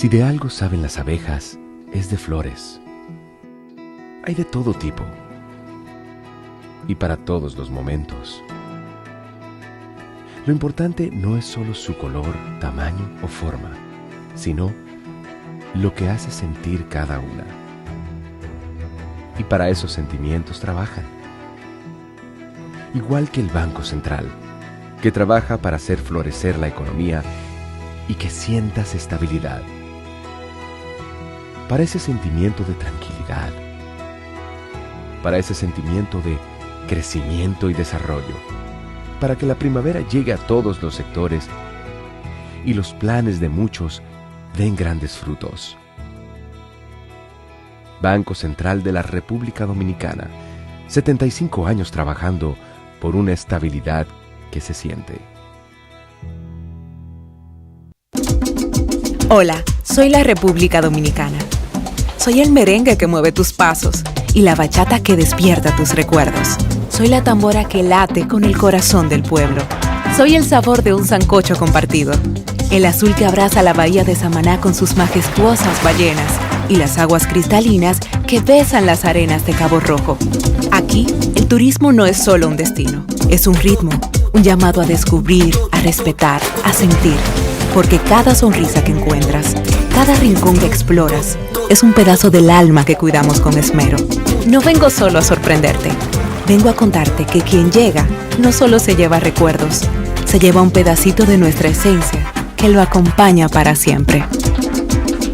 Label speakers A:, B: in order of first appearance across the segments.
A: Si de algo saben las abejas, es de flores. Hay de todo tipo y para todos los momentos. Lo importante no es solo su color, tamaño o forma, sino lo que hace sentir cada una. Y para esos sentimientos trabajan. Igual que el Banco Central, que trabaja para hacer florecer la economía y que sientas estabilidad. Para ese sentimiento de tranquilidad. Para ese sentimiento de crecimiento y desarrollo. Para que la primavera llegue a todos los sectores y los planes de muchos den grandes frutos. Banco Central de la República Dominicana, 75 años trabajando por una estabilidad que se siente.
B: Hola, soy la República Dominicana. Soy el merengue que mueve tus pasos y la bachata que despierta tus recuerdos. Soy la tambora que late con el corazón del pueblo. Soy el sabor de un sancocho compartido. El azul que abraza la bahía de Samaná con sus majestuosas ballenas y las aguas cristalinas que besan las arenas de Cabo Rojo. Aquí, el turismo no es solo un destino, es un ritmo, un llamado a descubrir, a respetar, a sentir. Porque cada sonrisa que encuentras, cada rincón que exploras, es un pedazo del alma que cuidamos con esmero. No vengo solo a sorprenderte, vengo a contarte que quien llega no solo se lleva recuerdos, se lleva un pedacito de nuestra esencia que lo acompaña para siempre.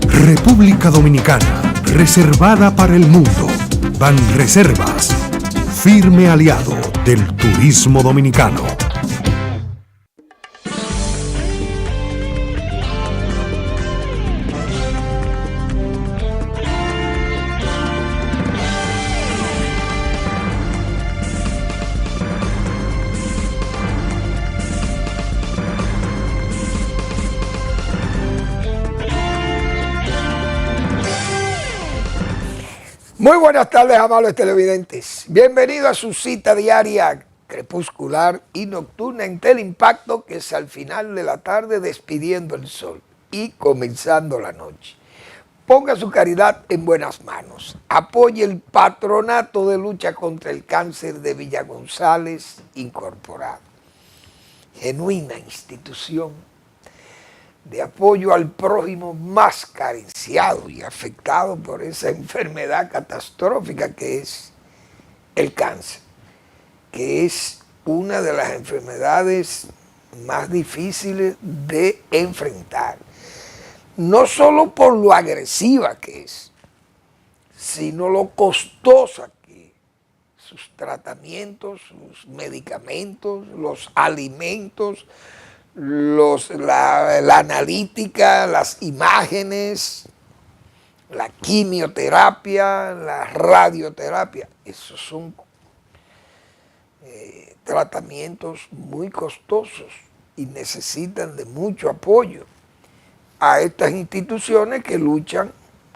C: República Dominicana, reservada para el mundo. Banreservas, firme aliado del turismo dominicano.
D: Muy buenas tardes, amables televidentes. Bienvenidos a su cita diaria, crepuscular y nocturna en Teleimpacto, que es al final de la tarde despidiendo el sol y comenzando la noche. Ponga su caridad en buenas manos. Apoye el Patronato de Lucha contra el Cáncer de Villa González Incorporado. Genuina institución de apoyo al prójimo más carenciado y afectado por esa enfermedad catastrófica que es el cáncer, que es una de las enfermedades más difíciles de enfrentar. No solo por lo agresiva que es, sino lo costosa que es. Sus tratamientos, sus medicamentos, los alimentos, la analítica, las imágenes, la quimioterapia, la radioterapia, esos son tratamientos muy costosos y necesitan de mucho apoyo a estas instituciones que luchan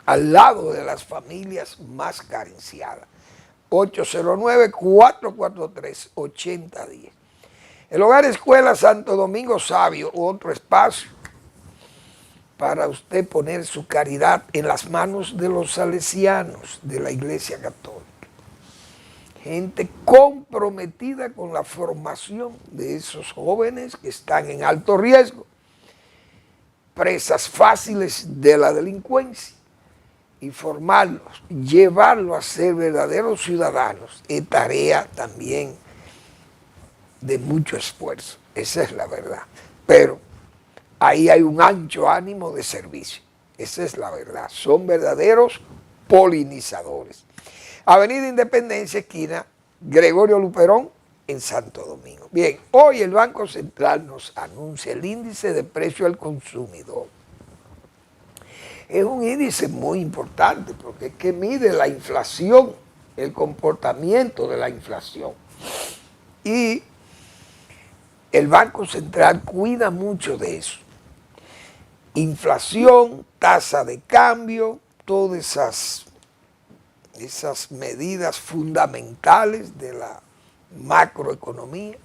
D: al lado de las familias más carenciadas. 809-443-8010. El Hogar Escuela Santo Domingo Sabio, otro espacio para usted poner su caridad en las manos de los salesianos de la Iglesia Católica. Gente comprometida con la formación de esos jóvenes que están en alto riesgo, presas fáciles de la delincuencia, y formarlos, llevarlos a ser verdaderos ciudadanos, es tarea también de mucho esfuerzo, esa es la verdad, pero ahí hay un ancho ánimo de servicio, esa es la verdad, son verdaderos polinizadores. Avenida Independencia, esquina Gregorio Luperón, en Santo Domingo. Bien, hoy el Banco Central nos anuncia el índice de precio al consumidor. Es un índice muy importante porque es que mide la inflación, el comportamiento de la inflación. Y el Banco Central cuida mucho de eso. Inflación, tasa de cambio, todas esas medidas fundamentales de la macroeconomía,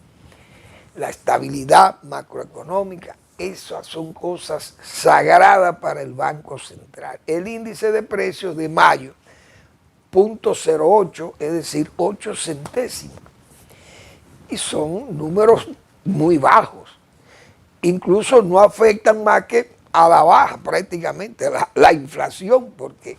D: la estabilidad macroeconómica, esas son cosas sagradas para el Banco Central. El índice de precios de mayo, 0.08, es decir, 8 centésimos. Y son números muy bajos. Incluso no afectan más que a la baja prácticamente la inflación, porque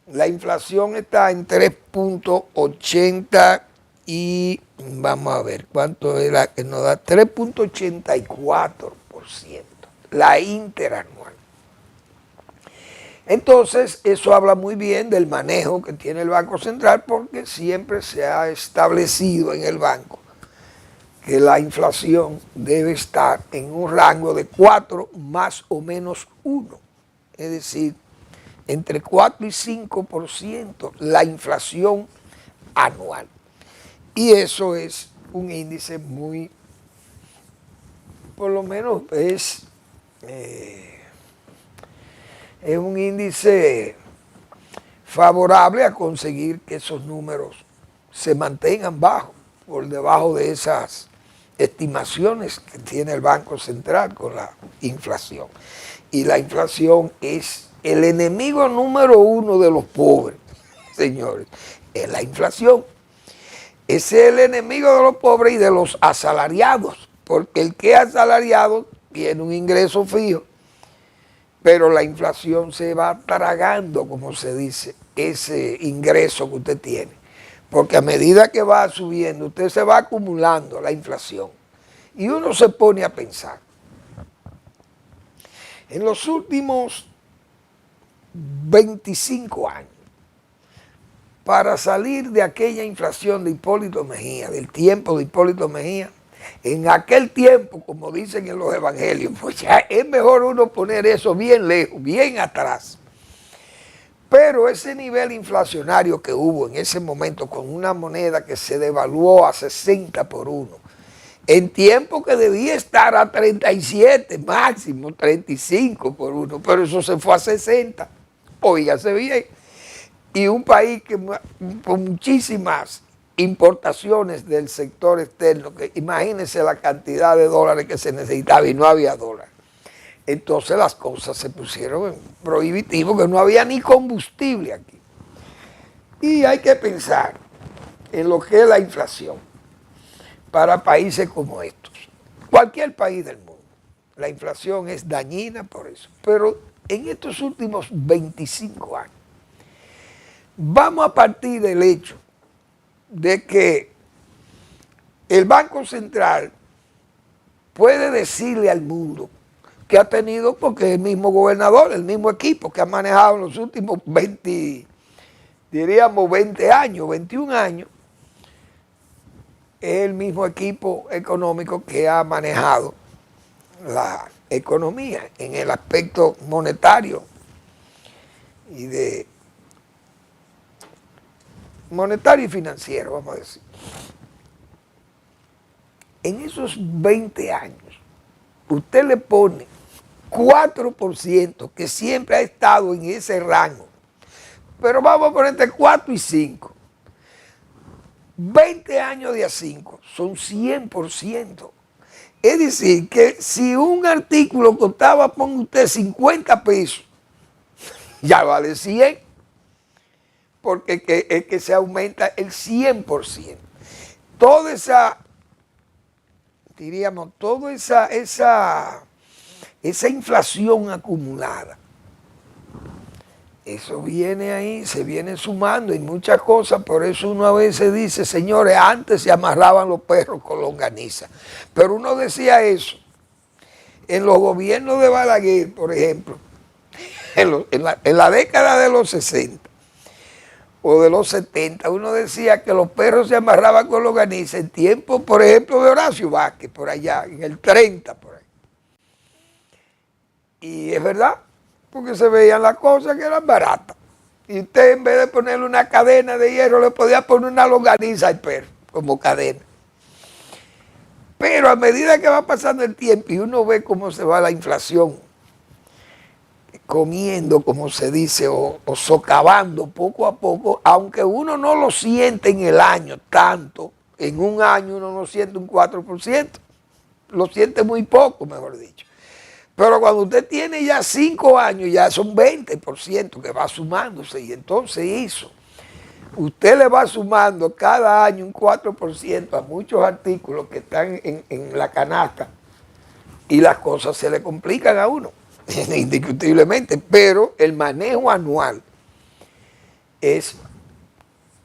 D: la inflación está en 3.80 y vamos a ver cuánto es la que nos da, 3.84%, la interanual. Entonces, eso habla muy bien del manejo que tiene el Banco Central, porque siempre se ha establecido en el banco que la inflación debe estar en un rango de 4 más o menos 1, es decir, entre 4 y 5% la inflación anual. Y eso es un índice muy, por lo menos es un índice favorable a conseguir que esos números se mantengan bajos, por debajo de esas estimaciones que tiene el Banco Central con la inflación. Y la inflación es el enemigo número 1 de los pobres, señores, es la inflación. Ese es el enemigo de los pobres y de los asalariados, porque el que es asalariado tiene un ingreso fijo, pero la inflación se va tragando, como se dice, ese ingreso que usted tiene. Porque a medida que va subiendo, usted se va acumulando la inflación. Y uno se pone a pensar. En los últimos 25 años, para salir de aquella inflación de Hipólito Mejía, del tiempo de Hipólito Mejía, en aquel tiempo, como dicen en los evangelios, pues ya es mejor uno poner eso bien lejos, bien atrás. Pero ese nivel inflacionario que hubo en ese momento con una moneda que se devaluó a 60 por 1, en tiempo que debía estar a 37, máximo 35 por 1, pero eso se fue a 60, óigase bien. Y un país que con muchísimas importaciones del sector externo, que imagínense la cantidad de dólares que se necesitaba y no había dólares. Entonces las cosas se pusieron prohibitivas, que no había ni combustible aquí. Y hay que pensar en lo que es la inflación para países como estos. Cualquier país del mundo, la inflación es dañina por eso. Pero en estos últimos 25 años, vamos a partir del hecho de que el Banco Central puede decirle al mundo que ha tenido, porque el mismo gobernador, el mismo equipo que ha manejado en los últimos 20 años, 21 años, es el mismo equipo económico que ha manejado la economía en el aspecto monetario y monetario y financiero, vamos a decir. En esos 20 años, usted le pone 4%, que siempre ha estado en ese rango, pero vamos a poner entre 4 y 5. 20 años de a 5 son 100%. Es decir, que si un artículo costaba, ponga usted 50 pesos, ya vale 100, porque es que se aumenta el 100%. Toda esa, diríamos, toda esa inflación acumulada, eso viene ahí, se viene sumando y muchas cosas. Por eso uno a veces dice, señores, antes se amarraban los perros con longaniza. Pero uno decía eso en los gobiernos de Balaguer, por ejemplo, en la década de los 60 o de los 70, uno decía que los perros se amarraban con longaniza en tiempo, por ejemplo, de Horacio Vázquez, por allá, en el 30, por ahí. Y es verdad, porque se veían las cosas que eran baratas. Y usted, en vez de ponerle una cadena de hierro, le podía poner una longaniza al perro, como cadena. Pero a medida que va pasando el tiempo y uno ve cómo se va la inflación, comiendo, como se dice, o socavando poco a poco, aunque uno no lo siente en el año tanto, en un año uno no siente un 4%, lo siente muy poco, mejor dicho. Pero cuando usted tiene ya 5 años, ya son 20% que va sumándose, y entonces eso, usted le va sumando cada año un 4% a muchos artículos que están en la canasta, y las cosas se le complican a uno, indiscutiblemente, pero el manejo anual es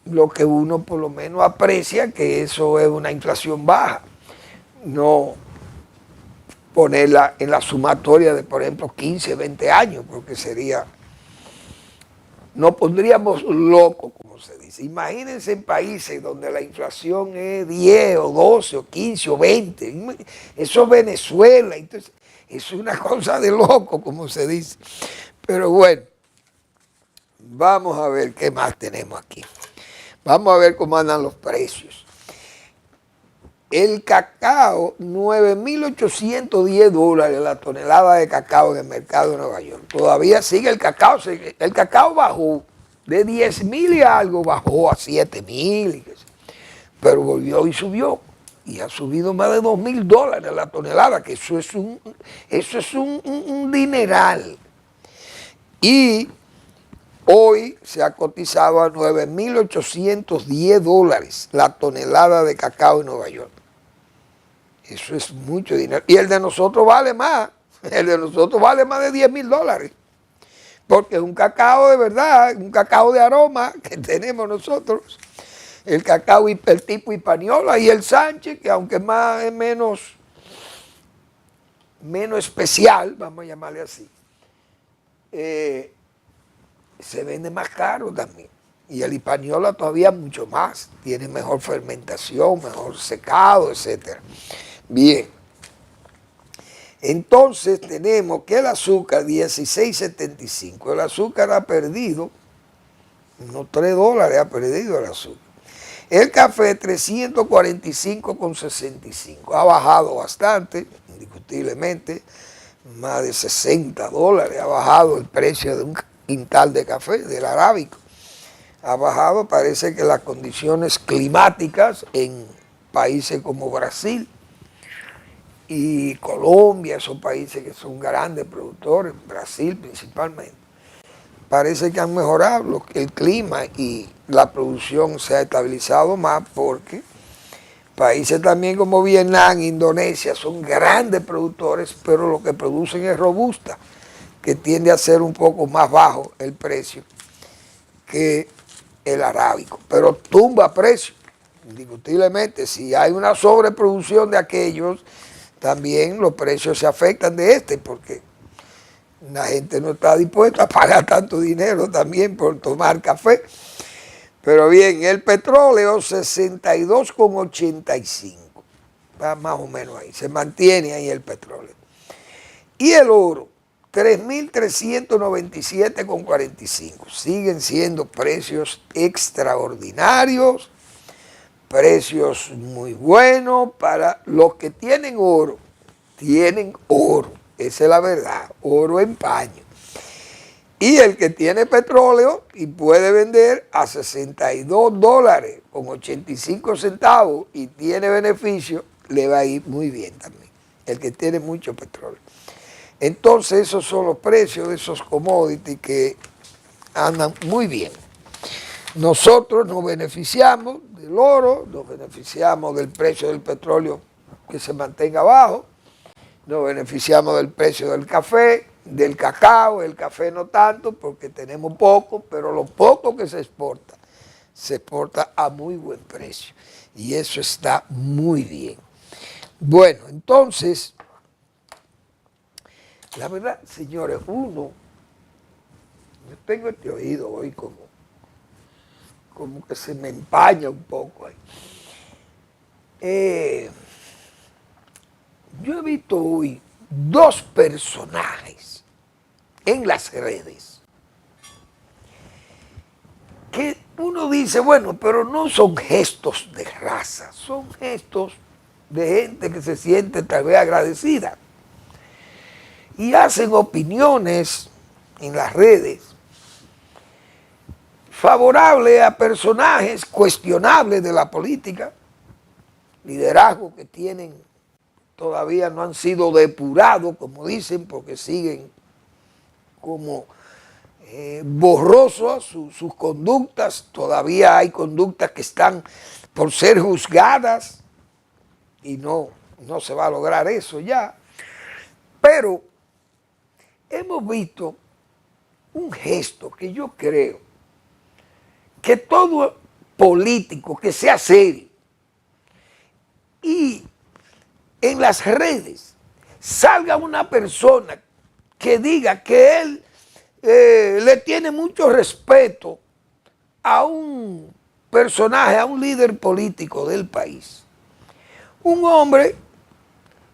D: lo que uno por lo menos aprecia, que eso es una inflación baja, no ponerla en la sumatoria de, por ejemplo, 15, 20 años, porque sería, nos pondríamos locos, como se dice. Imagínense en países donde la inflación es 10 o 12 o 15 o 20, eso es Venezuela, entonces eso es una cosa de loco, como se dice. Pero bueno, vamos a ver qué más tenemos aquí. Vamos a ver cómo andan los precios. El cacao, $9,810 la tonelada de cacao en el mercado de Nueva York. Todavía sigue el cacao. El cacao bajó de 10,000 y algo, bajó a 7,000. Pero volvió y subió. Y ha subido más de $2,000 la tonelada, que eso es un dineral. Y hoy se ha cotizado a $9,810 la tonelada de cacao en Nueva York. Eso es mucho dinero. Y el de nosotros vale más. El de nosotros vale más de $10,000. Porque es un cacao de verdad, un cacao de aroma que tenemos nosotros. El cacao el tipo Hispaniola y el Sánchez, que aunque es menos especial, vamos a llamarle así, se vende más caro también. Y el Hispaniola todavía mucho más. Tiene mejor fermentación, mejor secado, etc. Bien. Entonces tenemos que el azúcar, 16.75. El azúcar ha perdido, unos $3 ha perdido el azúcar. El café, 345,65. Ha bajado bastante, indiscutiblemente. Más de $60 ha bajado el precio de un quintal de café, del arábico. Ha bajado, parece que las condiciones climáticas en países como Brasil y Colombia, esos países que son grandes productores, Brasil principalmente, parece que han mejorado el clima y la producción se ha estabilizado más, porque países también como Vietnam, Indonesia, son grandes productores, pero lo que producen es robusta, que tiende a ser un poco más bajo el precio que el arábico, pero tumba precio, indiscutiblemente. Si hay una sobreproducción de aquellos, también los precios se afectan de porque la gente no está dispuesta a pagar tanto dinero también por tomar café. Pero bien, el petróleo, 62,85, va más o menos ahí, se mantiene ahí el petróleo. Y el oro, 3.397,45. Siguen siendo precios extraordinarios, precios muy buenos para los que tienen oro. Tienen oro, esa es la verdad, oro en paño. Y el que tiene petróleo y puede vender a $62,85 y tiene beneficio, le va a ir muy bien también, el que tiene mucho petróleo. Entonces esos son los precios de esos commodities que andan muy bien. Nosotros nos beneficiamos del oro, nos beneficiamos del precio del petróleo que se mantenga bajo, nos beneficiamos del precio del café, del cacao. El café no tanto porque tenemos poco, pero lo poco que se exporta a muy buen precio. Y eso está muy bien. Bueno, entonces, la verdad, señores, yo tengo este oído hoy como que se me empaña un poco ahí. Yo he visto hoy 2 personajes en las redes que uno dice, bueno, pero no son gestos de raza, son gestos de gente que se siente tal vez agradecida. Y hacen opiniones en las redes favorables a personajes cuestionables de la política, liderazgo que tienen todavía no han sido depurados, como dicen, porque siguen como borrosos sus conductas. Todavía hay conductas que están por ser juzgadas y no se va a lograr eso ya. Pero hemos visto un gesto que yo creo que todo político que sea serio y en las redes salga una persona que diga que él le tiene mucho respeto a un personaje, a un líder político del país. Un hombre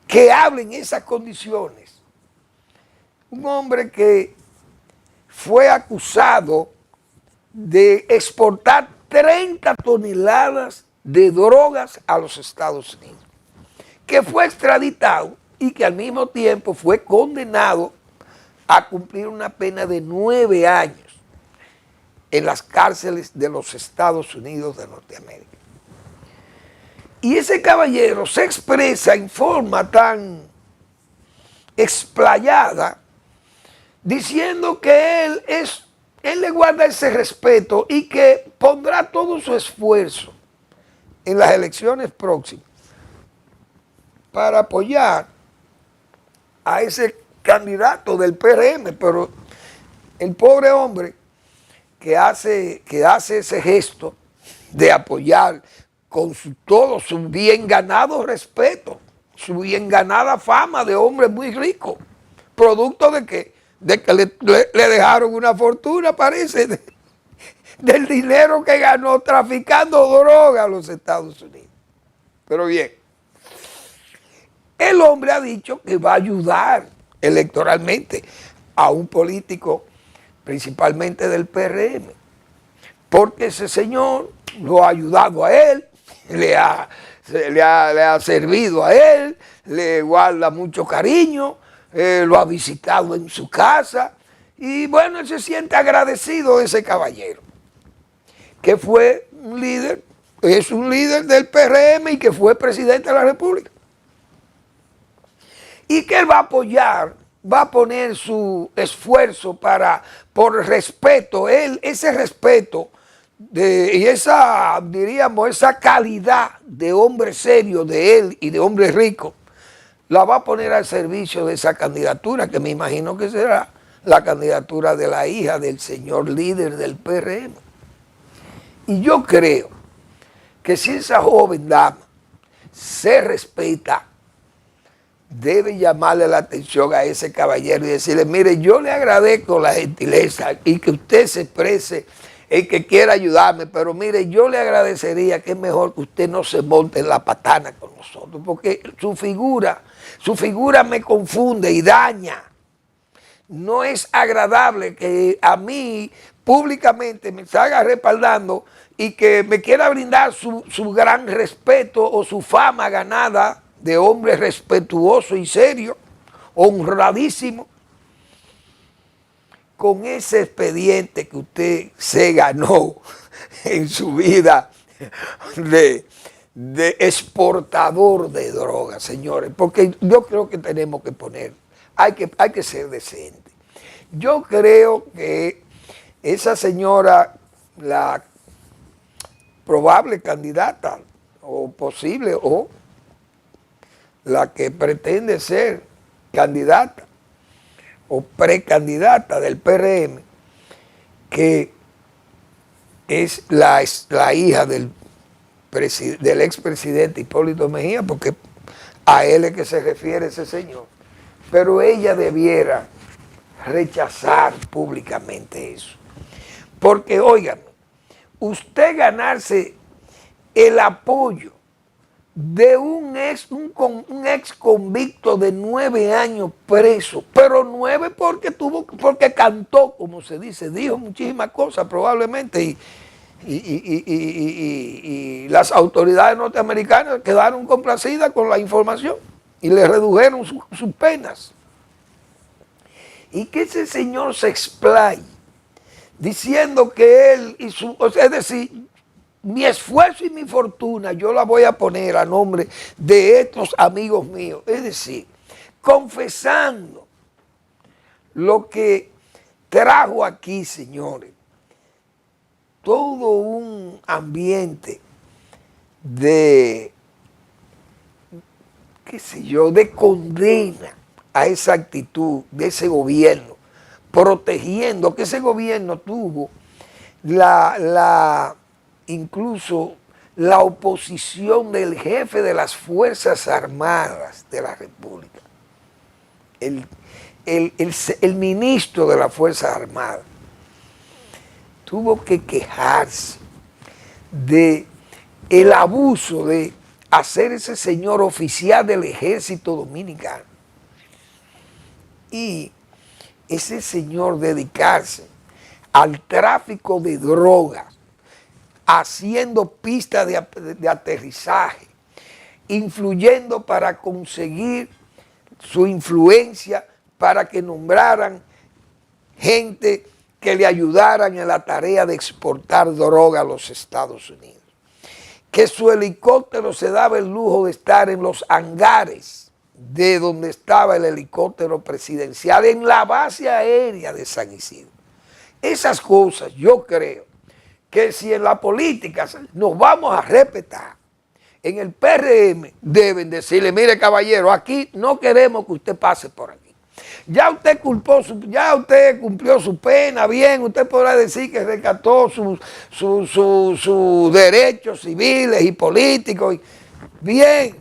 D: que hable en esas condiciones. Un hombre que fue acusado de exportar 30 toneladas de drogas a los Estados Unidos, que fue extraditado y que al mismo tiempo fue condenado a cumplir una pena de 9 años en las cárceles de los Estados Unidos de Norteamérica. Y ese caballero se expresa en forma tan explayada, diciendo que él le guarda ese respeto y que pondrá todo su esfuerzo en las elecciones próximas para apoyar a ese candidato del PRM, pero el pobre hombre que hace ese gesto de apoyar con todo su bien ganado respeto, su bien ganada fama de hombre muy rico, producto de que le dejaron una fortuna, parece, del dinero que ganó traficando droga a los Estados Unidos. Pero bien, el hombre ha dicho que va a ayudar electoralmente a un político, principalmente del PRM, porque ese señor lo ha ayudado a él, le ha servido a él, le guarda mucho cariño, lo ha visitado en su casa, y bueno, él se siente agradecido de ese caballero, que fue un líder, es un líder del PRM y que fue presidente de la República. Y que él va a apoyar, va a poner su esfuerzo por respeto, ese respeto y esa, diríamos, esa calidad de hombre serio de él y de hombre rico, la va a poner al servicio de esa candidatura, que me imagino que será la candidatura de la hija del señor líder del PRM. Y yo creo que si esa joven dama se respeta, debe llamarle la atención a ese caballero y decirle, mire, yo le agradezco la gentileza y que usted se exprese el que quiera ayudarme, pero mire, yo le agradecería que es mejor que usted no se monte en la patana con nosotros, porque su figura me confunde y daña. No es agradable que a mí públicamente me salga respaldando y que me quiera brindar su gran respeto o su fama ganada de hombre respetuoso y serio, honradísimo, con ese expediente que usted se ganó en su vida de exportador de drogas, señores, porque yo creo que tenemos que poner, hay que ser decente. Yo creo que esa señora, la probable candidata, o posible, o la que pretende ser candidata o precandidata del PRM, que es la hija del expresidente Hipólito Mejía, porque a él es que se refiere ese señor, pero ella debiera rechazar públicamente eso. Porque, oigan, usted ganarse el apoyo de un ex convicto de 9 años preso, pero 9 porque cantó, como se dice, dijo muchísimas cosas probablemente, y las autoridades norteamericanas quedaron complacidas con la información y le redujeron sus penas. Y que ese señor se explaye diciendo que él es decir, mi esfuerzo y mi fortuna yo la voy a poner a nombre de estos amigos míos. Es decir, confesando lo que trajo aquí, señores, todo un ambiente de, qué sé yo, de condena a esa actitud de ese gobierno, protegiendo, que ese gobierno tuvo incluso la oposición del jefe de las Fuerzas Armadas de la República, el ministro de las Fuerzas Armadas, tuvo que quejarse de el abuso de hacer ese señor oficial del ejército dominicano y ese señor dedicarse al tráfico de drogas, haciendo pistas de aterrizaje, influyendo para conseguir su influencia, para que nombraran gente que le ayudaran en la tarea de exportar droga a los Estados Unidos. Que su helicóptero se daba el lujo de estar en los hangares de donde estaba el helicóptero presidencial, en la base aérea de San Isidro. Esas cosas yo creo que si en la política nos vamos a respetar, en el PRM deben decirle, mire caballero, aquí no queremos que usted pase por aquí. Ya usted cumplió su pena, bien, usted podrá decir que rescató sus derechos civiles y políticos, bien,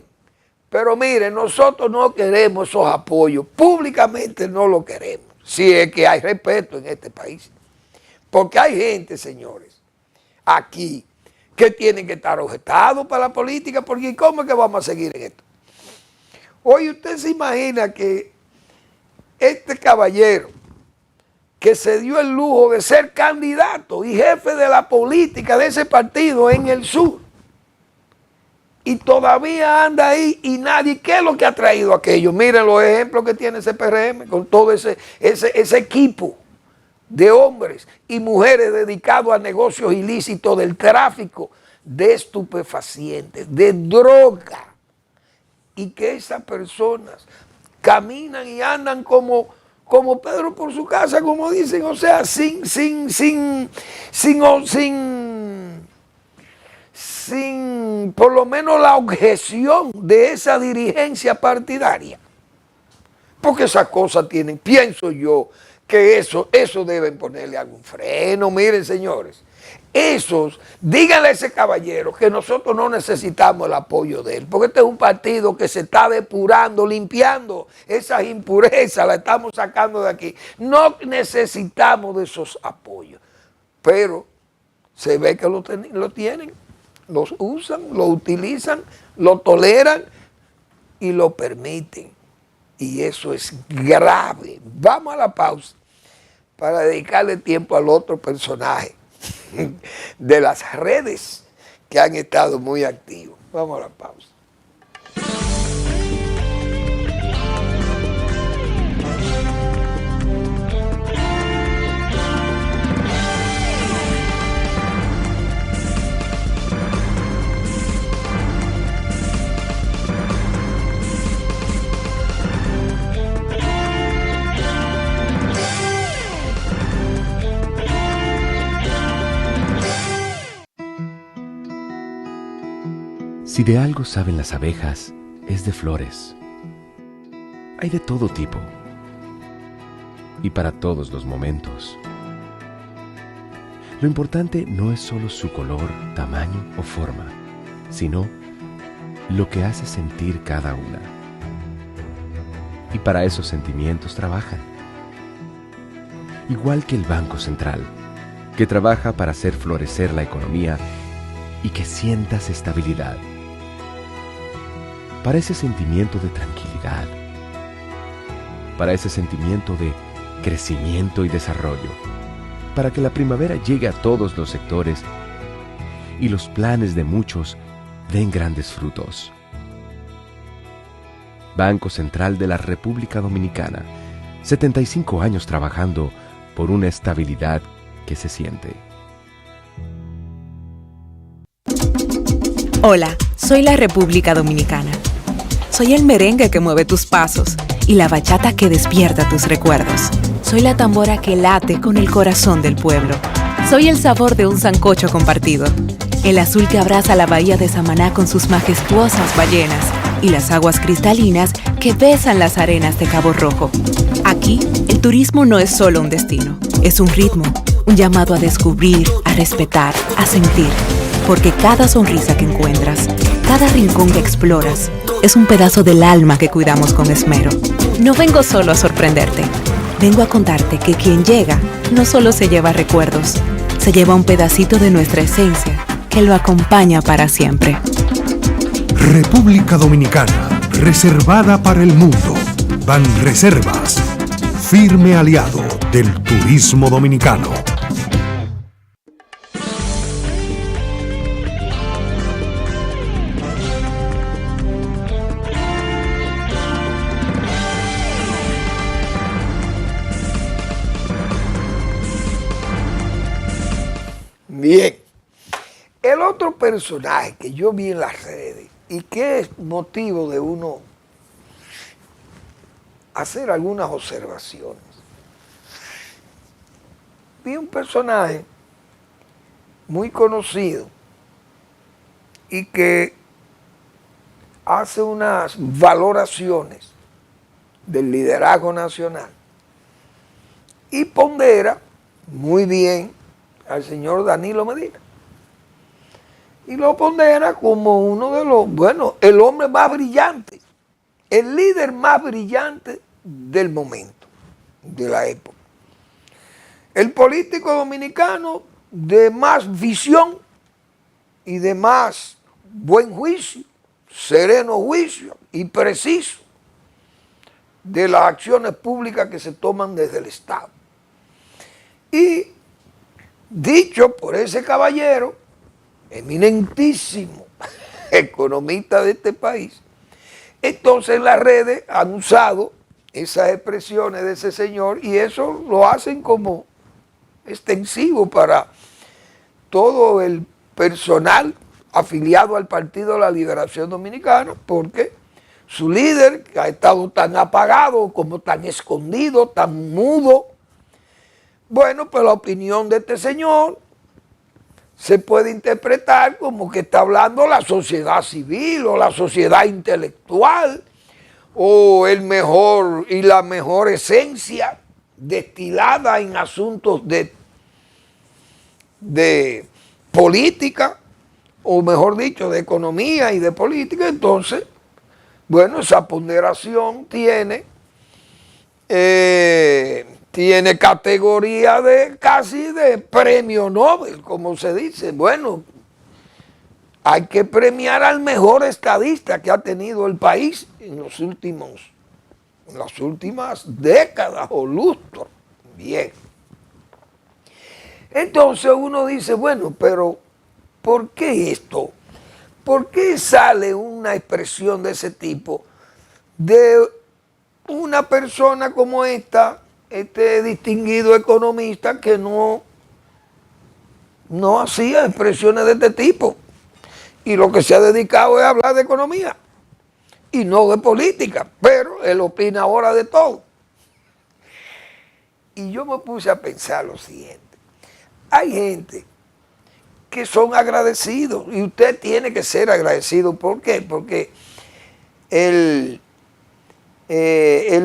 D: pero mire, nosotros no queremos esos apoyos, públicamente no lo queremos, si es que hay respeto en este país. Porque hay gente, señores, aquí, que tienen que estar objetados para la política, porque ¿cómo es que vamos a seguir en esto? Hoy usted se imagina que este caballero que se dio el lujo de ser candidato y jefe de la política de ese partido en el sur, y todavía anda ahí y nadie, ¿qué es lo que ha traído aquello? Miren los ejemplos que tiene ese PRM con todo ese equipo de hombres y mujeres dedicados a negocios ilícitos del tráfico de estupefacientes, de droga, y que esas personas caminan y andan como Pedro por su casa, como dicen, o sea, sin por lo menos la objeción de esa dirigencia partidaria. Porque esas cosas tienen, pienso yo, que eso deben ponerle algún freno. Miren, señores, díganle a ese caballero que nosotros no necesitamos el apoyo de él, porque este es un partido que se está depurando, limpiando esas impurezas, la estamos sacando de aquí. No necesitamos de esos apoyos, pero se ve que lo tienen, los usan, lo utilizan, lo toleran y lo permiten. Y eso es grave. Vamos a la pausa para dedicarle tiempo al otro personaje de las redes que han estado muy activos. Vamos a la pausa.
A: Si de algo saben las abejas, es de flores. Hay de todo tipo y para todos los momentos. Lo importante no es solo su color, tamaño o forma, sino lo que hace sentir cada una. Y para esos sentimientos trabajan. Igual que el Banco Central, que trabaja para hacer florecer la economía y que sientas estabilidad. Para ese sentimiento de tranquilidad, para ese sentimiento de crecimiento y desarrollo, para que la primavera llegue a todos los sectores y los planes de muchos den grandes frutos. Banco Central de la República Dominicana, 75 años trabajando por una estabilidad que se siente.
B: Hola, soy la República Dominicana. Soy el merengue que mueve tus pasos y la bachata que despierta tus recuerdos. Soy la tambora que late con el corazón del pueblo. Soy el sabor de un sancocho compartido, el azul que abraza la bahía de Samaná con sus majestuosas ballenas y las aguas cristalinas que besan las arenas de Cabo Rojo. Aquí, el turismo no es solo un destino, es un ritmo, un llamado a descubrir, a respetar, a sentir. Porque cada sonrisa que encuentras, cada rincón que exploras, es un pedazo del alma que cuidamos con esmero. No vengo solo a sorprenderte, vengo a contarte que quien llega no solo se lleva recuerdos, se lleva un pedacito de nuestra esencia que lo acompaña para siempre.
C: República Dominicana, reservada para el mundo. Banreservas, firme aliado del turismo dominicano.
D: Bien, el otro personaje que yo vi en las redes y que es motivo de uno hacer algunas observaciones. Vi un personaje muy conocido y que hace unas valoraciones del liderazgo nacional y pondera muy bien al señor Danilo Medina. Y lo pondera como uno de los, bueno, el hombre más brillante, el líder más brillante del momento, de la época. El político dominicano de más visión y de más buen juicio, sereno juicio y preciso de las acciones públicas que se toman desde el Estado. Y dicho por ese caballero, eminentísimo economista de este país, entonces las redes han usado esas expresiones de ese señor y eso lo hacen como extensivo para todo el personal afiliado al Partido de la Liberación Dominicana, porque su líder, que ha estado tan apagado, como tan escondido, tan mudo, bueno, pues la opinión de este señor se puede interpretar como que está hablando la sociedad civil o la sociedad intelectual o el mejor y la mejor esencia destilada en asuntos de política, o mejor dicho, de economía y de política. Entonces, bueno, esa ponderación tiene categoría de casi de premio Nobel, como se dice. Bueno, hay que premiar al mejor estadista que ha tenido el país en las últimas décadas o lustros. Bien. Entonces uno dice, bueno, pero ¿por qué esto? ¿Por qué sale una expresión de ese tipo de una persona como esta, este distinguido economista que no hacía expresiones de este tipo y lo que se ha dedicado es a hablar de economía y no de política, pero él opina ahora de todo? Y yo me puse a pensar lo siguiente: hay gente que son agradecidos y usted tiene que ser agradecido. ¿Por qué? Porque el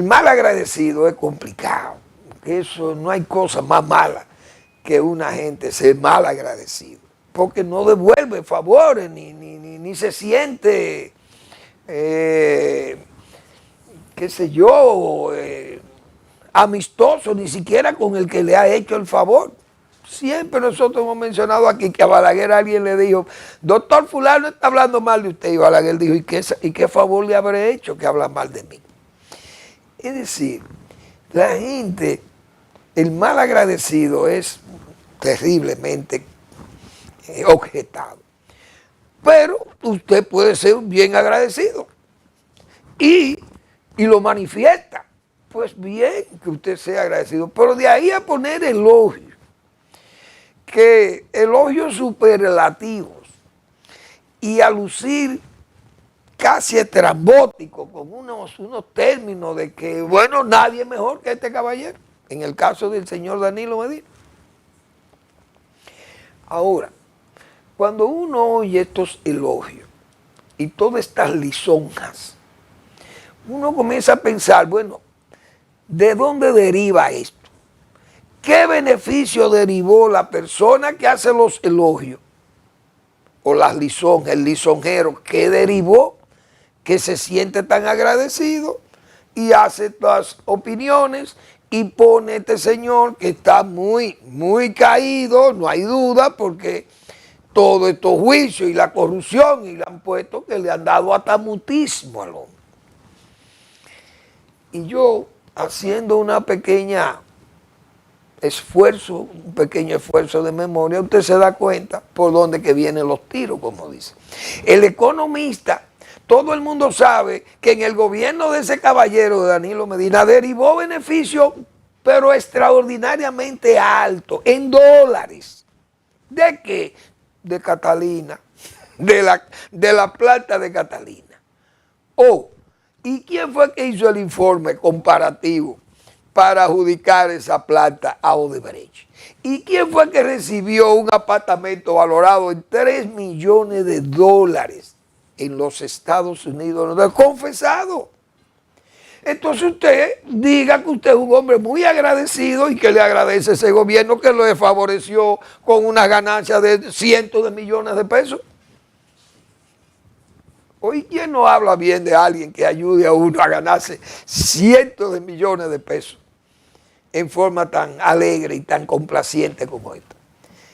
D: mal agradecido es complicado. Eso, no hay cosa más mala que una gente ser mal agradecido, porque no devuelve favores ni se siente, qué sé yo, amistoso ni siquiera con el que le ha hecho el favor. Siempre nosotros hemos mencionado aquí que a Balaguer alguien le dijo: doctor fulano está hablando mal de usted, y Balaguer dijo: ¿y qué favor le habré hecho que habla mal de mí? Es decir, la gente, el mal agradecido es terriblemente objetado, pero usted puede ser un bien agradecido y lo manifiesta. Pues bien que usted sea agradecido, pero de ahí a poner elogios, que elogios superlativos y a lucir casi estrambótico, con unos términos de que, bueno, nadie es mejor que este caballero, en el caso del señor Danilo Medina. Ahora, cuando uno oye estos elogios y todas estas lisonjas, uno comienza a pensar, bueno, ¿de dónde deriva esto? ¿Qué beneficio derivó la persona que hace los elogios? O las lisonjas, el lisonjero, ¿qué derivó? Que se siente tan agradecido y hace estas opiniones y pone este señor que está muy, muy caído, no hay duda, porque todos estos juicios y la corrupción y le han puesto que le han dado hasta mutismo al hombre. Y yo, haciendo un pequeño esfuerzo de memoria, usted se da cuenta por dónde que vienen los tiros, como dice. El economista, todo el mundo sabe que en el gobierno de ese caballero de Danilo Medina derivó beneficios, pero extraordinariamente altos, en dólares. ¿De qué? De Catalina, de la planta de Catalina. ¿Y quién fue que hizo el informe comparativo para adjudicar esa planta a Odebrecht? ¿Y quién fue que recibió un apartamento valorado en $3 millones en los Estados Unidos? Confesado. Entonces usted diga que usted es un hombre muy agradecido y que le agradece a ese gobierno que lo favoreció con una ganancia de cientos de millones de pesos. Hoy, ¿quién no habla bien de alguien que ayude a uno a ganarse cientos de millones de pesos en forma tan alegre y tan complaciente como esta?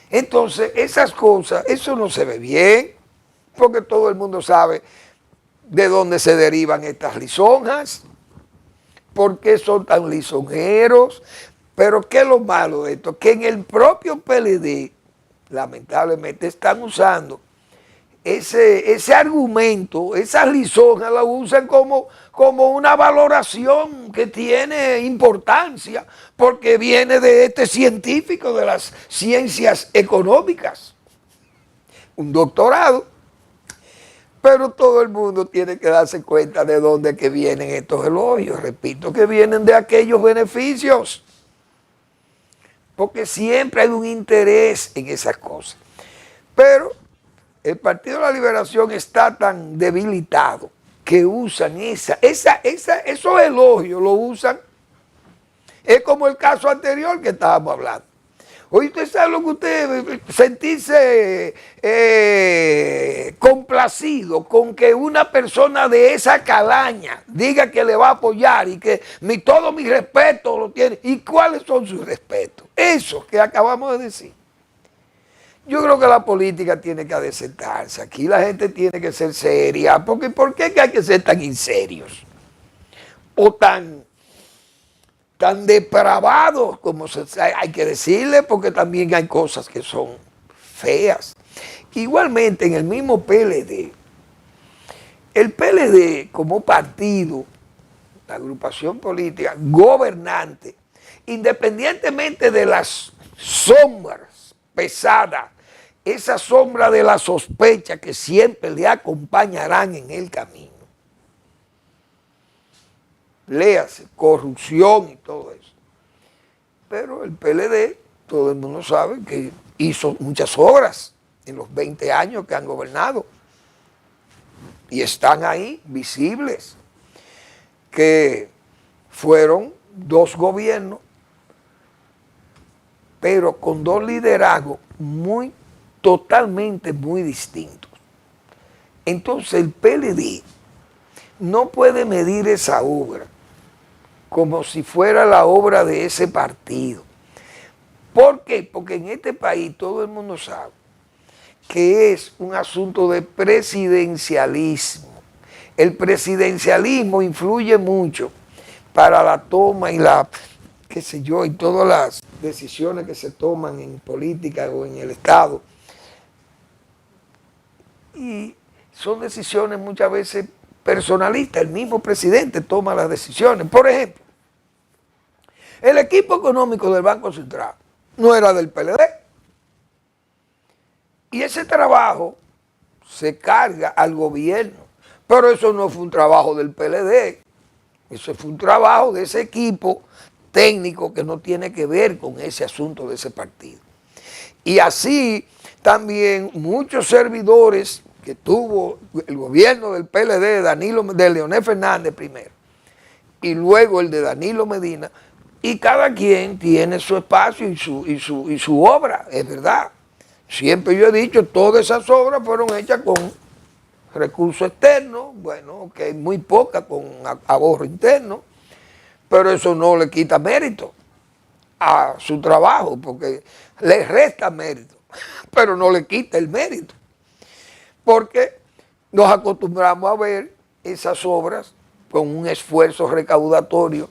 D: Entonces, esas cosas, eso no se ve bien, porque todo el mundo sabe de dónde se derivan estas lisonjas, por qué son tan lisonjeros, pero ¿qué es lo malo de esto? Que en el propio PLD, lamentablemente, están usando ese argumento, esas lisonjas la usan como una valoración que tiene importancia, porque viene de este científico de las ciencias económicas, un doctorado, pero todo el mundo tiene que darse cuenta de dónde que vienen estos elogios, repito, que vienen de aquellos beneficios, porque siempre hay un interés en esas cosas, pero el Partido de la Liberación está tan debilitado que usan esos elogios, lo usan. Es como el caso anterior que estábamos hablando. Hoy usted sabe lo que usted, sentirse complacido con que una persona de esa calaña diga que le va a apoyar y que todo mi respeto lo tiene. ¿Y cuáles son sus respetos? Eso que acabamos de decir. Yo creo que la política tiene que adecentarse. Aquí la gente tiene que ser seria. Porque ¿por qué hay que ser tan inserios? O tan depravados, como hay que decirle, porque también hay cosas que son feas. Igualmente, en el mismo PLD, el PLD como partido, la agrupación política gobernante, independientemente de las sombras pesadas, esa sombra de la sospecha que siempre le acompañarán en el camino. Léase, corrupción y todo eso. Pero el PLD, todo el mundo sabe que hizo muchas obras en los 20 años que han gobernado. Y están ahí, visibles, que fueron 2 gobiernos, pero con 2 liderazgos totalmente muy distintos. Entonces el PLD no puede medir esa obra como si fuera la obra de ese partido. ¿Por qué? Porque en este país todo el mundo sabe que es un asunto de presidencialismo. El presidencialismo influye mucho para la toma y y todas las decisiones que se toman en política o en el Estado. Y son decisiones muchas veces personalistas. El mismo presidente toma las decisiones. Por ejemplo, el equipo económico del Banco Central no era del PLD. Y ese trabajo se carga al gobierno. Pero eso no fue un trabajo del PLD, eso fue un trabajo de ese equipo técnico que no tiene que ver con ese asunto de ese partido. Y así también muchos servidores que tuvo el gobierno del PLD, de Leonel Fernández primero, y luego el de Danilo Medina, y cada quien tiene su espacio y su obra, es verdad. Siempre yo he dicho, todas esas obras fueron hechas con recursos externos, bueno, que hay muy poca con ahorro interno, pero eso no le quita mérito a su trabajo, porque le resta mérito, pero no le quita el mérito, porque nos acostumbramos a ver esas obras con un esfuerzo recaudatorio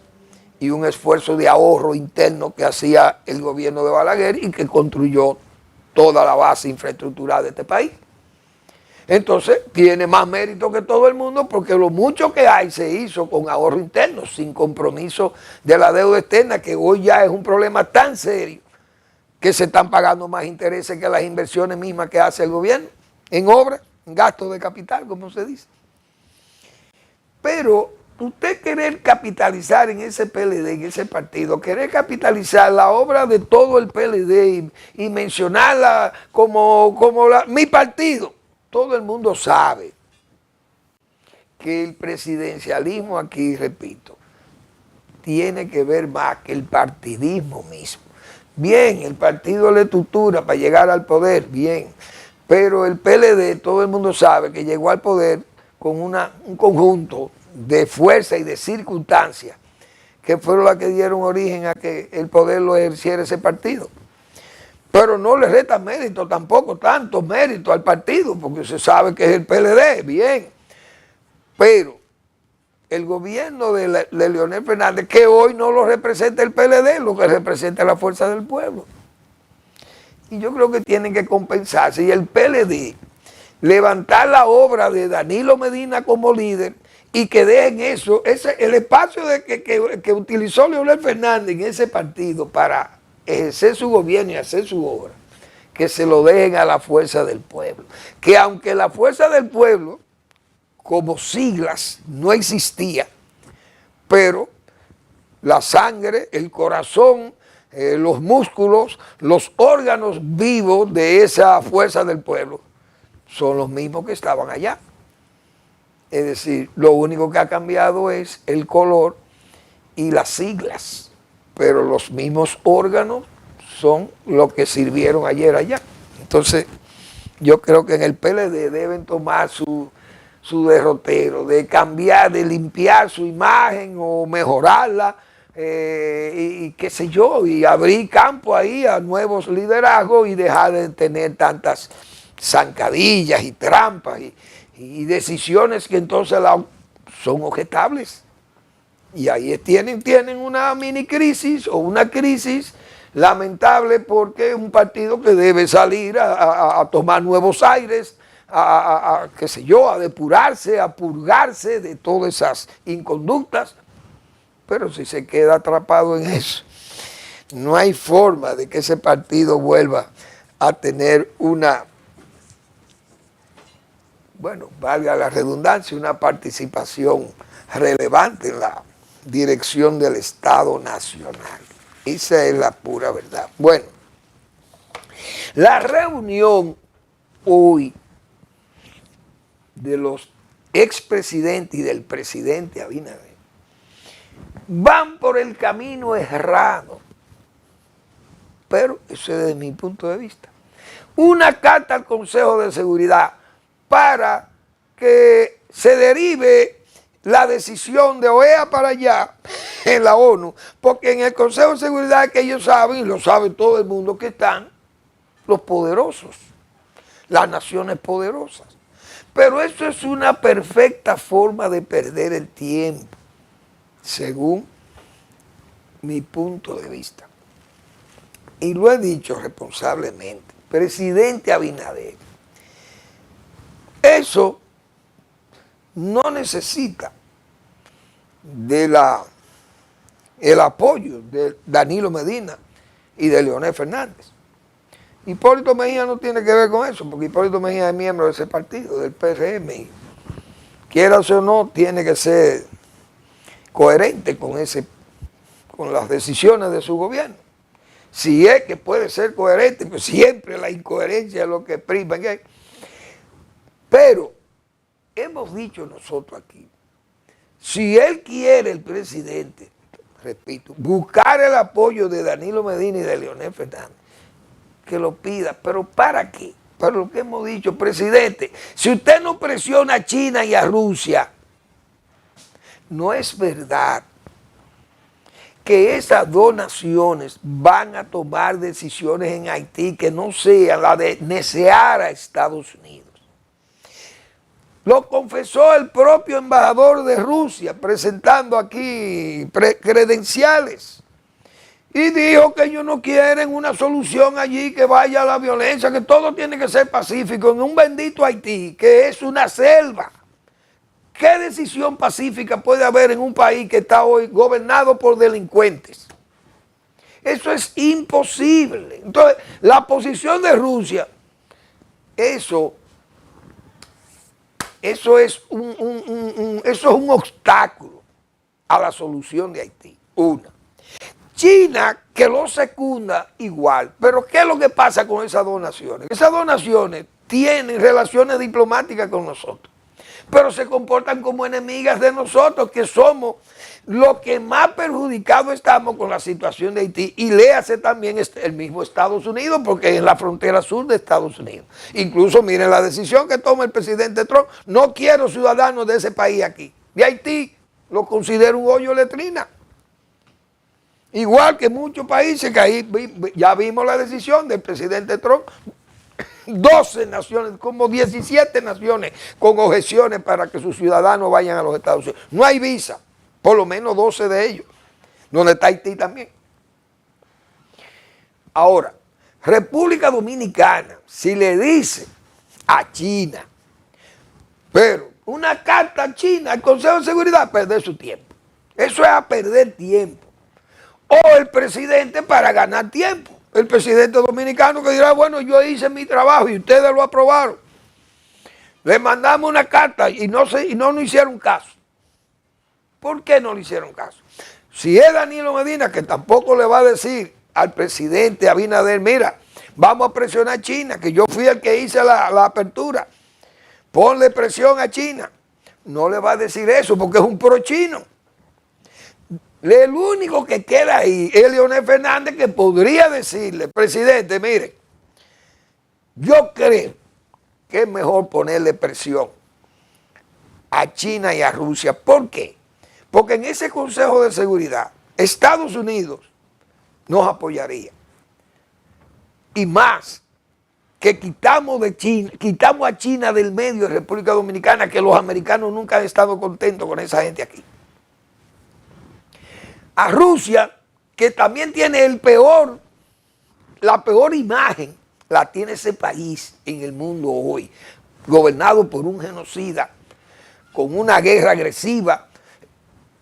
D: y un esfuerzo de ahorro interno que hacía el gobierno de Balaguer y que construyó toda la base infraestructural de este país. Entonces tiene más mérito que todo el mundo porque lo mucho que hay se hizo con ahorro interno, sin compromiso de la deuda externa, que hoy ya es un problema tan serio que se están pagando más intereses que las inversiones mismas que hace el gobierno en obras, en gastos de capital, como se dice. Pero usted querer capitalizar en ese PLD, en ese partido, querer capitalizar la obra de todo el PLD y mencionarla como mi partido, todo el mundo sabe que el presidencialismo aquí, repito, tiene que ver más que el partidismo mismo. Bien, el partido le estructura para llegar al poder, bien, pero el PLD, todo el mundo sabe que llegó al poder con un conjunto de fuerza y de circunstancias que fueron las que dieron origen a que el poder lo ejerciera ese partido. Pero no le resta mérito tampoco, tanto mérito al partido, porque se sabe que es el PLD, bien. Pero el gobierno de Leonel Fernández, que hoy no lo representa el PLD, lo que representa es la fuerza del pueblo. Y yo creo que tienen que compensarse. Y el PLD, levantar la obra de Danilo Medina como líder y que dejen eso, el espacio que utilizó Leonel Fernández en ese partido para ejercer su gobierno y hacer su obra, que se lo dejen a la fuerza del pueblo. Que aunque la fuerza del pueblo, como siglas, no existía, pero la sangre, el corazón, los músculos, los órganos vivos de esa fuerza del pueblo son los mismos que estaban allá. Es decir, lo único que ha cambiado es el color y las siglas, pero los mismos órganos son los que sirvieron ayer allá. Entonces, yo creo que en el PLD deben tomar su derrotero, de cambiar, de limpiar su imagen o mejorarla, y qué sé yo, y abrir campo ahí a nuevos liderazgos y dejar de tener tantas zancadillas y trampas y decisiones que entonces son objetables. Y ahí tienen una mini crisis o una crisis lamentable porque es un partido que debe salir a tomar nuevos aires, qué sé yo, a depurarse, a purgarse de todas esas inconductas. Pero si se queda atrapado en eso, no hay forma de que ese partido vuelva a tener una, bueno, valga la redundancia, una participación relevante en la dirección del Estado Nacional. Esa es la pura verdad. Bueno, la reunión hoy de los expresidentes y del presidente Abinader van por el camino errado, pero eso es desde mi punto de vista. Una carta al Consejo de Seguridad para que se derive la decisión de OEA para allá en la ONU, porque en el Consejo de Seguridad que ellos saben, y lo sabe todo el mundo, que están los poderosos, las naciones poderosas. Pero eso es una perfecta forma de perder el tiempo, según mi punto de vista. Y lo he dicho responsablemente, presidente Abinader, eso no necesita el apoyo de Danilo Medina y de Leonel Fernández. Hipólito Mejía no tiene que ver con eso, porque Hipólito Mejía es miembro de ese partido, del PRM, y quieras o no, tiene que ser coherente con las decisiones de su gobierno. Si es que puede ser coherente, pues siempre la incoherencia es lo que prima. Pero hemos dicho nosotros aquí, si él quiere, el presidente, repito, buscar el apoyo de Danilo Medina y de Leonel Fernández, que lo pida, pero ¿para qué? Para lo que hemos dicho, presidente, si usted no presiona a China y a Rusia, no es verdad que esas dos naciones van a tomar decisiones en Haití que no sean la de necear a Estados Unidos. Lo confesó el propio embajador de Rusia presentando aquí credenciales y dijo que ellos no quieren una solución allí que vaya a la violencia, que todo tiene que ser pacífico en un bendito Haití, que es una selva. ¿Qué decisión pacífica puede haber en un país que está hoy gobernado por delincuentes? Eso es imposible. Entonces, la posición de Rusia, eso es un obstáculo a la solución de Haití. Una. China, que lo secunda igual. Pero ¿qué es lo que pasa con esas dos naciones? Esas dos naciones tienen relaciones diplomáticas con nosotros, pero se comportan como enemigas de nosotros, que somos los que más perjudicados estamos con la situación de Haití. Y léase también el mismo Estados Unidos, porque es en la frontera sur de Estados Unidos. Incluso miren la decisión que toma el presidente Trump. No quiero ciudadanos de ese país aquí. De Haití lo considero un hoyo de letrina. Igual que muchos países que ahí ya vimos la decisión del presidente Trump. 12 naciones, como 17 naciones con objeciones para que sus ciudadanos vayan a los Estados Unidos. No hay visa, por lo menos 12 de ellos, donde está Haití también. Ahora, República Dominicana, si le dice a China, pero una carta a China, al Consejo de Seguridad, perder su tiempo. Eso es a perder tiempo. O el presidente para ganar tiempo. El presidente dominicano que dirá, bueno, yo hice mi trabajo y ustedes lo aprobaron. Le mandamos una carta y no nos hicieron caso. ¿Por qué no le hicieron caso? Si es Danilo Medina, que tampoco le va a decir al presidente Abinader, mira, vamos a presionar a China, que yo fui el que hice la apertura. Ponle presión a China. No le va a decir eso porque es un pro chino. El único que queda ahí es Leonel Fernández, que podría decirle, presidente, mire, yo creo que es mejor ponerle presión a China y a Rusia. ¿Por qué? Porque en ese Consejo de Seguridad, Estados Unidos nos apoyaría. Y más, que quitamos a China del medio de República Dominicana, que los americanos nunca han estado contentos con esa gente aquí. A Rusia, que también tiene la peor imagen, la tiene ese país en el mundo hoy, gobernado por un genocida, con una guerra agresiva,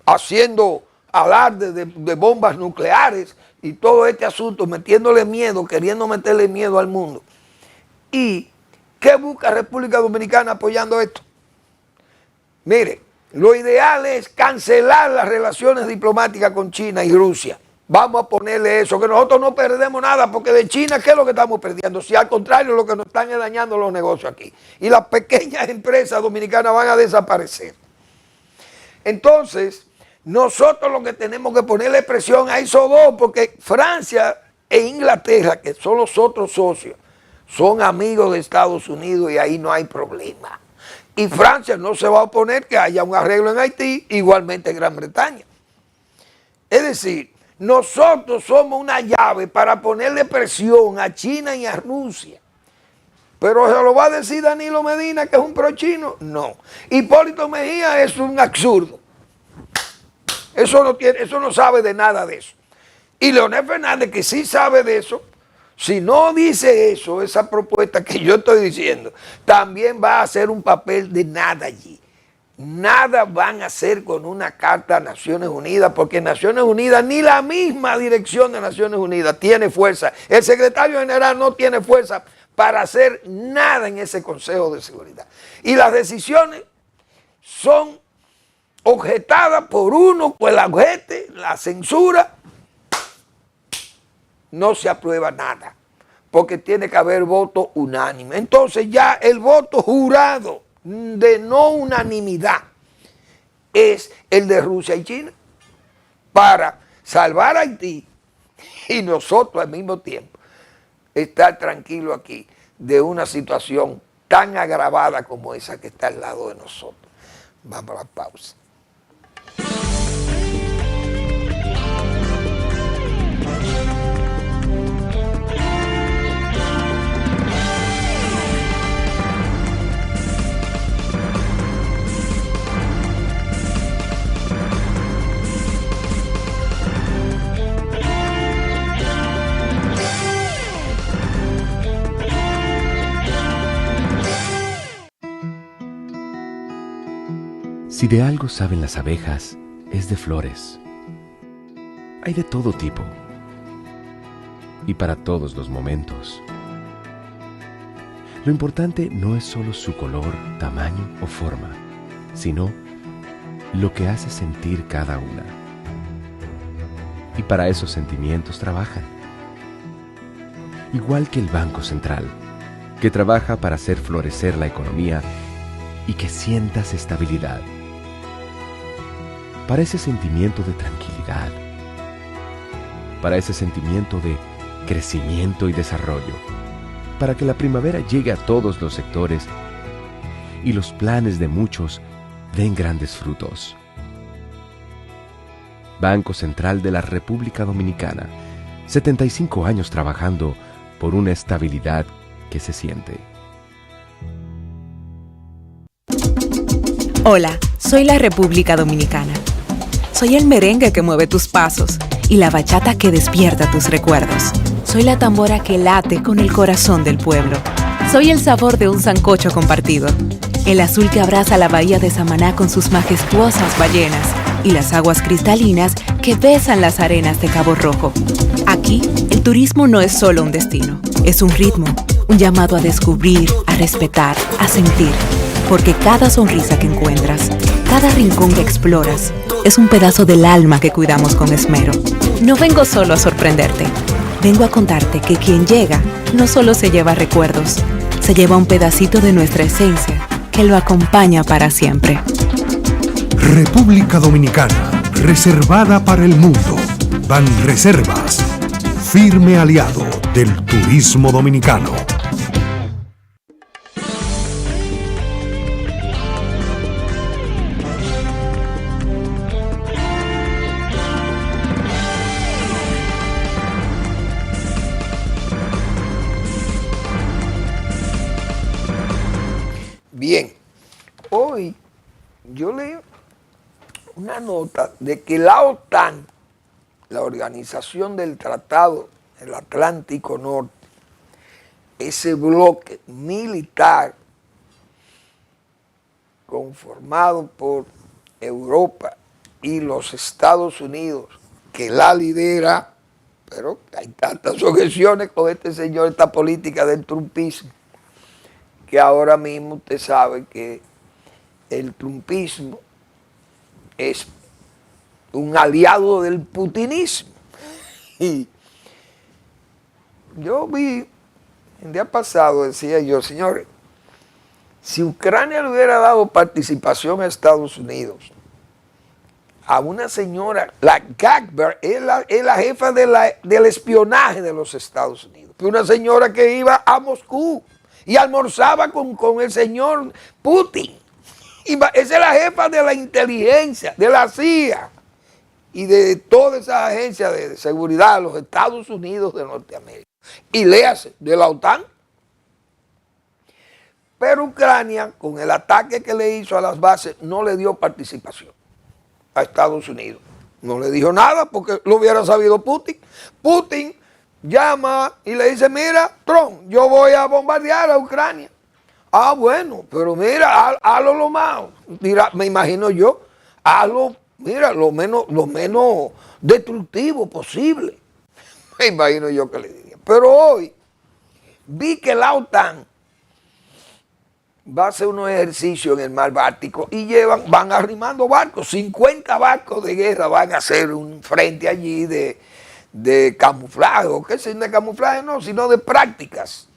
D: haciendo alarde de bombas nucleares y todo este asunto, metiéndole miedo, queriendo meterle miedo al mundo. ¿Y qué busca República Dominicana apoyando esto? Mire, lo ideal es cancelar las relaciones diplomáticas con China y Rusia. Vamos a ponerle eso, que nosotros no perdemos nada, porque de China, ¿qué es lo que estamos perdiendo? Si al contrario, lo que nos están es dañando los negocios aquí. Y las pequeñas empresas dominicanas van a desaparecer. Entonces, nosotros lo que tenemos que ponerle presión a esos dos, porque Francia e Inglaterra, que son los otros socios, son amigos de Estados Unidos y ahí no hay problema. Y Francia no se va a oponer que haya un arreglo en Haití, igualmente Gran Bretaña. Es decir, nosotros somos una llave para ponerle presión a China y a Rusia. Pero ¿se lo va a decir Danilo Medina, que es un pro chino? No. Hipólito Mejía es un absurdo. Eso no sabe de nada de eso. Y Leonel Fernández, que sí sabe de eso, si no dice eso, esa propuesta que yo estoy diciendo, también va a hacer un papel de nada allí. nada van a hacer con una carta a Naciones Unidas, porque Naciones Unidas, ni la misma dirección de Naciones Unidas tiene fuerza. El secretario general no tiene fuerza para hacer nada en ese Consejo de Seguridad. Y las decisiones son objetadas por uno, pues la objete, la censura, no se aprueba nada, porque tiene que haber voto unánime. Entonces ya el voto jurado de no unanimidad es el de Rusia y China para salvar a Haití y nosotros al mismo tiempo estar tranquilos aquí de una situación tan agravada como esa que está al lado de nosotros. Vamos a la pausa.
A: Si de algo saben las abejas, es de flores. Hay de todo tipo y para todos los momentos. Lo importante no es solo su color, tamaño o forma, sino lo que hace sentir cada una. Y para esos sentimientos trabajan. Igual que el Banco Central, que trabaja para hacer florecer la economía y que sientas estabilidad. Para ese sentimiento de tranquilidad, para ese sentimiento de crecimiento y desarrollo, para que la primavera llegue a todos los sectores y los planes de muchos den grandes frutos. Banco Central de la República Dominicana, 75 años trabajando por una estabilidad que se siente.
B: Hola, soy la República Dominicana. Soy el merengue que mueve tus pasos y la bachata que despierta tus recuerdos. Soy la tambora que late con el corazón del pueblo. Soy el sabor de un sancocho compartido, el azul que abraza la bahía de Samaná con sus majestuosas ballenas y las aguas cristalinas que besan las arenas de Cabo Rojo. Aquí, el turismo no es solo un destino, es un ritmo, un llamado a descubrir, a respetar, a sentir. Porque cada sonrisa que encuentras, cada rincón que exploras, es un pedazo del alma que cuidamos con esmero. No vengo solo a sorprenderte, vengo a contarte que quien llega no solo se lleva recuerdos, se lleva un pedacito de nuestra esencia que lo acompaña para siempre.
C: República Dominicana, reservada para el mundo. Banreservas, firme aliado del turismo dominicano.
D: Bien, hoy yo leo una nota de que la OTAN, la Organización del Tratado del Atlántico Norte, ese bloque militar conformado por Europa y los Estados Unidos, que la lidera, pero hay tantas objeciones con este señor, esta política del trumpismo, que ahora mismo usted sabe que el trumpismo es un aliado del putinismo. Y yo vi, el día pasado decía yo, señores, si Ucrania le hubiera dado participación a Estados Unidos, a una señora, la Gagber, es la jefa del espionaje de los Estados Unidos, una señora que iba a Moscú y almorzaba con el señor Putin. Esa es la jefa de la inteligencia, de la CIA y de todas esas agencias de seguridad de los Estados Unidos de Norteamérica. Y léase, de la OTAN. Pero Ucrania, con el ataque que le hizo a las bases, no le dio participación a Estados Unidos. No le dijo nada porque lo hubiera sabido Putin. Putin llama y le dice, mira, Trump, yo voy a bombardear a Ucrania. Ah, bueno, pero mira, hazlo lo más, mira, me imagino yo, hazlo, mira, lo menos destructivo posible. Me imagino yo que le diría. Pero hoy vi que la OTAN va a hacer unos ejercicios en el mar Báltico y van arrimando barcos, 50 barcos de guerra van a hacer un frente allí de camuflaje, o qué sé, de camuflaje no, sino de prácticas.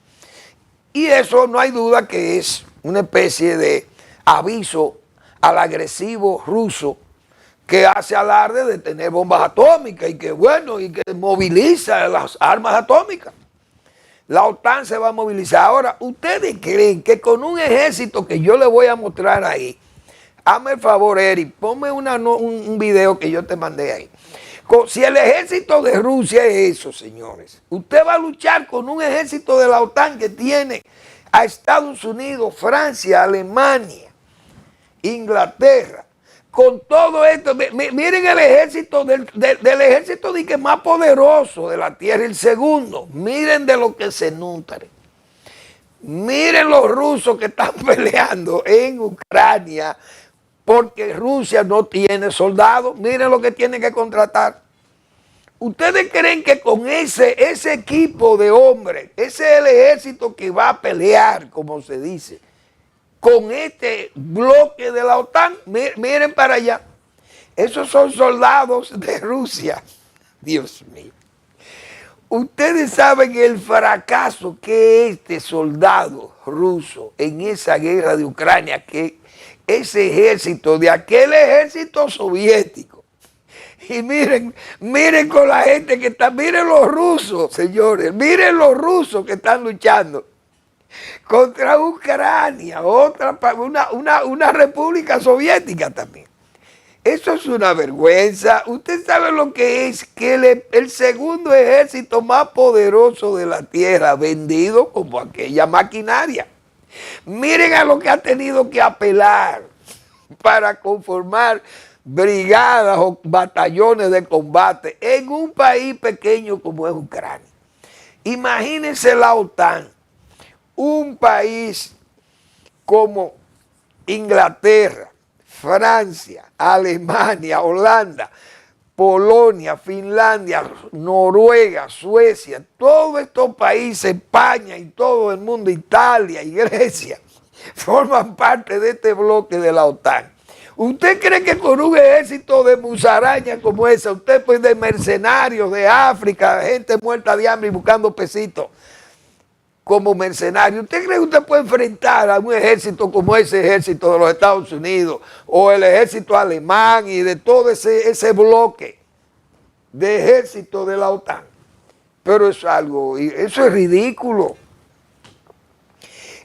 D: Y eso no hay duda que es una especie de aviso al agresivo ruso que hace alarde de tener bombas atómicas y que bueno, y que moviliza las armas atómicas. La OTAN se va a movilizar. Ahora, ¿ustedes creen que con un ejército que yo le voy a mostrar ahí, hazme el favor, Eric, ponme un video que yo te mandé ahí. Si el ejército de Rusia es eso, señores, usted va a luchar con un ejército de la OTAN que tiene a Estados Unidos, Francia, Alemania, Inglaterra, con todo esto. Miren el ejército del ejército más poderoso de la tierra, el segundo. Miren de lo que se nutren. Miren los rusos que están peleando en Ucrania porque Rusia no tiene soldados. Miren lo que tiene que contratar. ¿Ustedes creen que con ese equipo de hombres, ese es el ejército que va a pelear, como se dice, con este bloque de la OTAN? Miren para allá. Esos son soldados de Rusia. Dios mío. Ustedes saben el fracaso que este soldado ruso en esa guerra de Ucrania, que ese ejército de aquel ejército soviético. Y miren con la gente que está, miren los rusos, señores, miren los rusos que están luchando contra Ucrania, una república soviética también. Eso es una vergüenza. Usted sabe lo que es que el segundo ejército más poderoso de la tierra, vendido como aquella maquinaria. Miren a lo que ha tenido que apelar para conformar brigadas o batallones de combate en un país pequeño como es Ucrania. Imagínense la OTAN, un país como Inglaterra, Francia, Alemania, Holanda, Polonia, Finlandia, Noruega, Suecia, todos estos países, España y todo el mundo, Italia y Grecia, forman parte de este bloque de la OTAN. ¿Usted cree que con un ejército de musarañas como esa, usted pues de mercenarios de África, gente muerta de hambre y buscando pesitos como mercenario, ¿usted cree que usted puede enfrentar a un ejército como ese ejército de los Estados Unidos o el ejército alemán y de todo ese bloque de ejército de la OTAN? Pero eso es ridículo.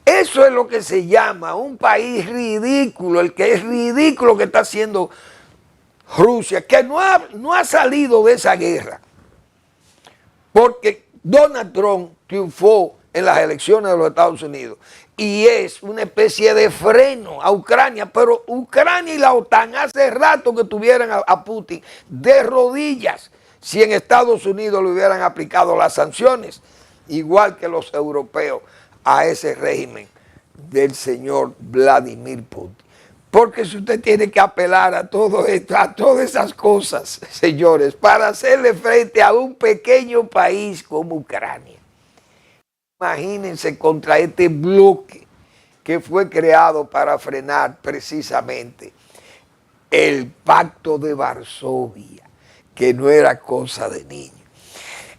D: Eso es lo que se llama un país ridículo, el que es ridículo que está haciendo Rusia, que no ha salido de esa guerra, porque Donald Trump triunfó en las elecciones de los Estados Unidos y es una especie de freno a Ucrania, pero Ucrania y la OTAN hace rato que tuvieran a Putin de rodillas si en Estados Unidos le hubieran aplicado las sanciones, igual que los europeos, a ese régimen del señor Vladimir Putin. Porque si usted tiene que apelar a todo esto, a todas esas cosas, señores, para hacerle frente a un pequeño país como Ucrania. Imagínense contra este bloque que fue creado para frenar precisamente el Pacto de Varsovia, que no era cosa de niños.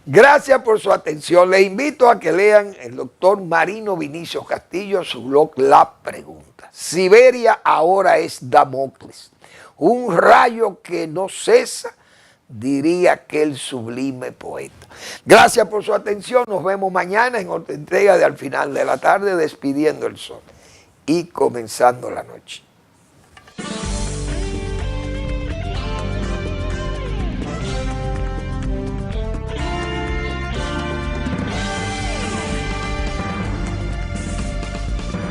D: Gracias por su atención. Les invito a que lean el doctor Marino Vinicio Castillo, su blog La Pregunta. Siberia ahora es Damocles, un rayo que no cesa, diría aquel sublime poeta. Gracias por su atención. Nos vemos mañana en otra entrega de Al Final de la Tarde, despidiendo el sol y comenzando la noche.